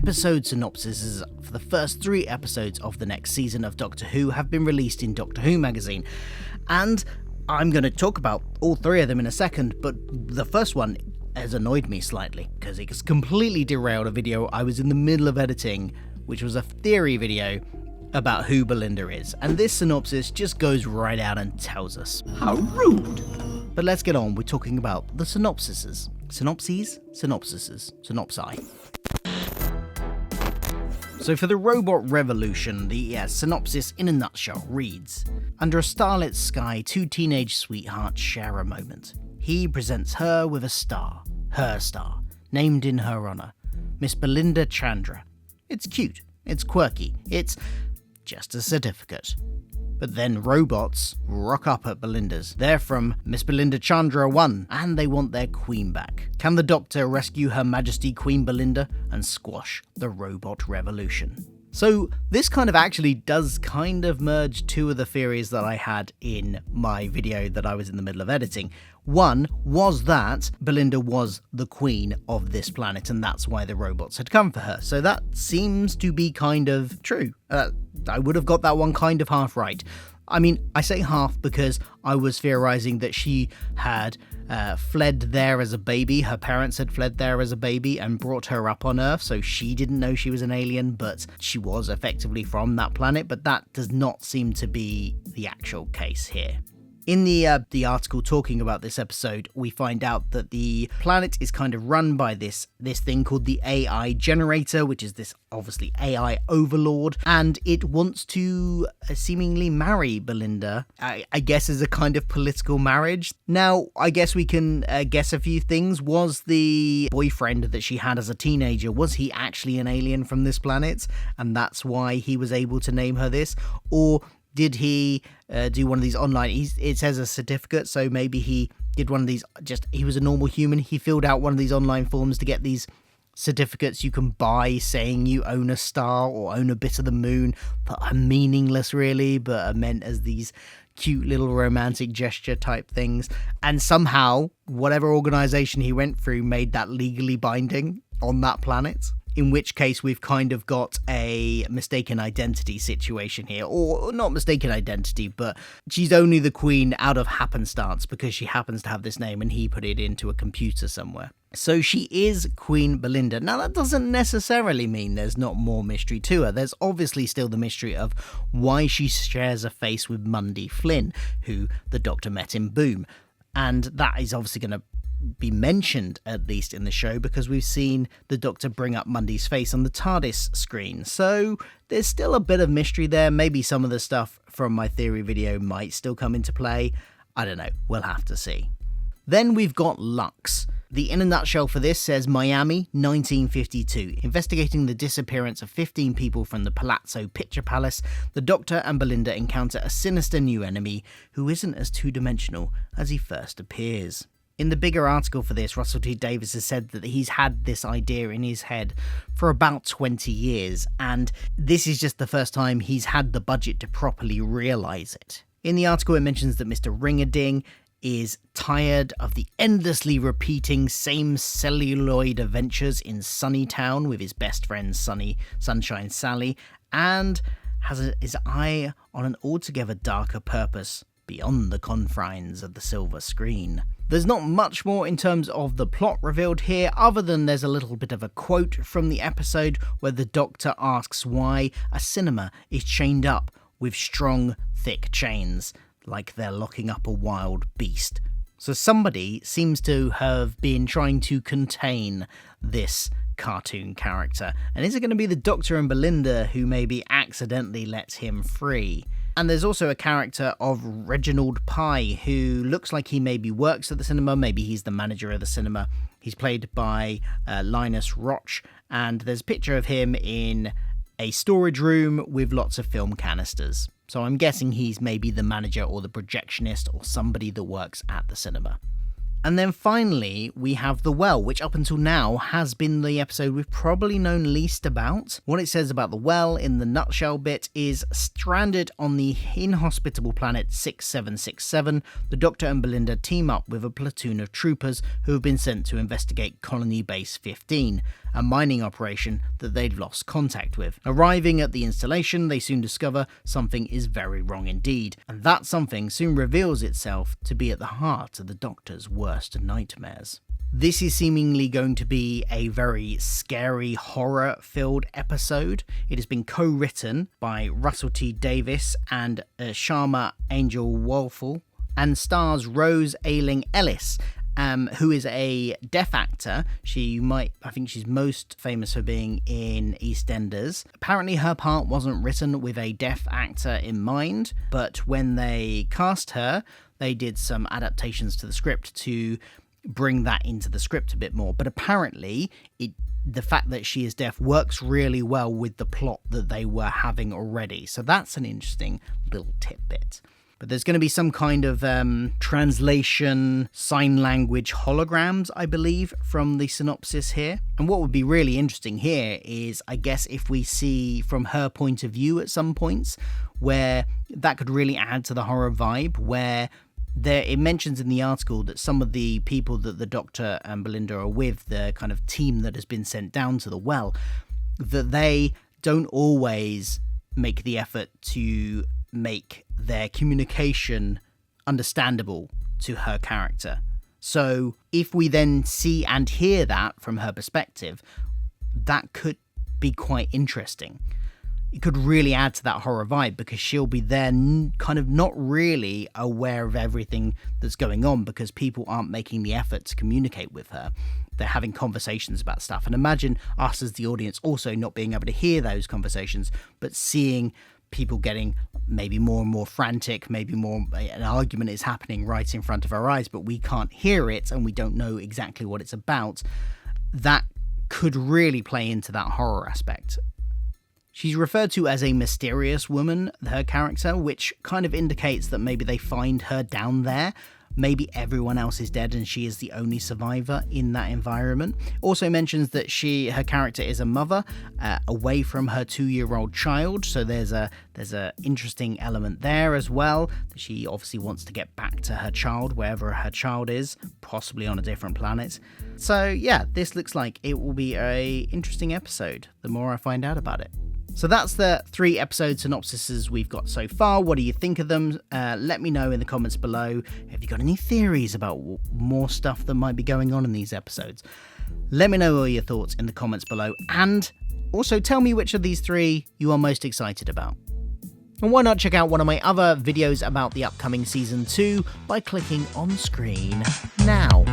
episode synopses for the first 3 episodes of the next season of Doctor Who have been released in Doctor Who magazine, and I'm going to talk about all 3 of them in a second, but the first one has annoyed me slightly because it's completely derailed a video I was in the middle of editing, which was a theory video about who Belinda is, and this synopsis just goes right out and tells us. How rude! But let's get on, we're talking about the synopsises. Synopses? Synopsises. Synopsi. So for the robot revolution, the synopsis in a nutshell reads: under a starlit sky, 2 teenage sweethearts share a moment. He presents her with a star, her star, named in her honour, Miss Belinda Chandra. It's cute, it's quirky, it's just a certificate. But then robots rock up at Belinda's. They're from Miss Belinda Chandra 1, and they want their queen back. Can the Doctor rescue Her Majesty Queen Belinda and squash the robot revolution? So this kind of actually does kind of merge 2 of the theories that I had in my video that I was in the middle of editing. One was that Belinda was the queen of this planet and that's why the robots had come for her. So that seems to be kind of true. I would have got that one kind of half right. I mean, I say half because I was theorizing that she had fled there as a baby. Her parents had fled there as a baby and brought her up on Earth, so she didn't know she was an alien, but she was effectively from that planet. But that does not seem to be the actual case here. In the article talking about this episode, we find out that the planet is kind of run by this thing called the AI generator, which is this obviously AI overlord, and it wants to seemingly marry Belinda, I guess as a kind of political marriage. Now, I guess we can guess a few things. Was the boyfriend that she had as a teenager, was he actually an alien from this planet, and that's why he was able to name her this? Or did he do one of these online, it says a certificate, so maybe he did one of these, he was a normal human, he filled out one of these online forms to get these certificates you can buy saying you own a star or own a bit of the moon, that are meaningless really, but are meant as these cute little romantic gesture type things. And somehow, whatever organization he went through made that legally binding on that planet. In which case we've kind of got a mistaken identity situation here. Or not mistaken identity, but she's only the queen out of happenstance because she happens to have this name and he put it into a computer somewhere. So she is Queen Belinda. Now that doesn't necessarily mean there's not more mystery to her. There's obviously still the mystery of why she shares a face with Mundy Flynn, who the Doctor met in Boom. And that is obviously going to be mentioned, at least in the show, because we've seen the Doctor bring up Mundy's face on the TARDIS screen. So there's still a bit of mystery there. Maybe some of the stuff from my theory video might still come into play. I don't know. We'll have to see. Then we've got Lux. The in a nutshell for this says Miami, 1952. Investigating the disappearance of 15 people from the Palazzo Picture Palace, the Doctor and Belinda encounter a sinister new enemy who isn't as two-dimensional as he first appears. In the bigger article for this, Russell T Davies has said that he's had this idea in his head for about 20 years, and this is just the first time he's had the budget to properly realise it. In the article, it mentions that Mr Ring-E-Dink is tired of the endlessly repeating same celluloid adventures in Sunnytown with his best friend Sunshine Sally, and has his eye on an altogether darker purpose beyond the confines of the silver screen. There's not much more in terms of the plot revealed here, other than there's a little bit of a quote from the episode where the Doctor asks why a cinema is chained up with strong, thick chains, like they're locking up a wild beast. So somebody seems to have been trying to contain this cartoon character. And is it going to be the Doctor and Belinda who maybe accidentally lets him free? And there's also a character of Reginald Pye, who looks like he maybe works at the cinema, maybe he's the manager of the cinema. He's played by Linus Roch, and there's a picture of him in a storage room with lots of film canisters. So I'm guessing he's maybe the manager or the projectionist or somebody that works at the cinema. And then finally, we have The Well, which up until now has been the episode we've probably known least about. What it says about The Well in the nutshell bit is, stranded on the inhospitable planet 6767, the Doctor and Belinda team up with a platoon of troopers who have been sent to investigate Colony Base 15, a mining operation that they'd lost contact with. Arriving at the installation, they soon discover something is very wrong indeed, and that something soon reveals itself to be at the heart of the Doctor's worst nightmares. This is seemingly going to be a very scary, horror-filled episode. It has been co-written by Russell T. Davies and Sharma Angel Wolfel, and stars Rose Ayling-Ellis, who is a deaf actor. I think she's most famous for being in EastEnders. Apparently her part wasn't written with a deaf actor in mind, but when they cast her, they did some adaptations to the script to bring that into the script a bit more. But apparently the fact that she is deaf works really well with the plot that they were having already. So that's an interesting little tidbit. But there's going to be some kind of translation, sign language holograms, I believe, from the synopsis here. And what would be really interesting here is, I guess, if we see from her point of view at some points, where that could really add to the horror vibe, where it mentions in the article that some of the people that the Doctor and Belinda are with, the kind of team that has been sent down to the well, that they don't always make the effort to make their communication understandable to her character. So if we then see and hear that from her perspective, that could be quite interesting. It could really add to that horror vibe, because she'll be there kind of not really aware of everything that's going on, because people aren't making the effort to communicate with her. They're having conversations about stuff. And imagine us as the audience also not being able to hear those conversations, but seeing people getting maybe more and more frantic, maybe more an argument is happening right in front of our eyes, but we can't hear it and we don't know exactly what it's about. That could really play into that horror aspect. She's referred to as a mysterious woman, her character, which kind of indicates that maybe they find her down there. Maybe everyone else is dead and she is the only survivor in that environment. Also mentions that her character is a mother away from her 2-year-old child. So there's a interesting element there as well. She obviously wants to get back to her child, wherever her child is, possibly on a different planet. So yeah, this looks like it will be an interesting episode the more I find out about it. So that's the 3 episode synopsises we've got so far. What do you think of them? Let me know in the comments below. Have you got any theories about more stuff that might be going on in these episodes? Let me know all your thoughts in the comments below. And also tell me which of these 3 you are most excited about. And why not check out one of my other videos about the upcoming season 2 by clicking on screen now.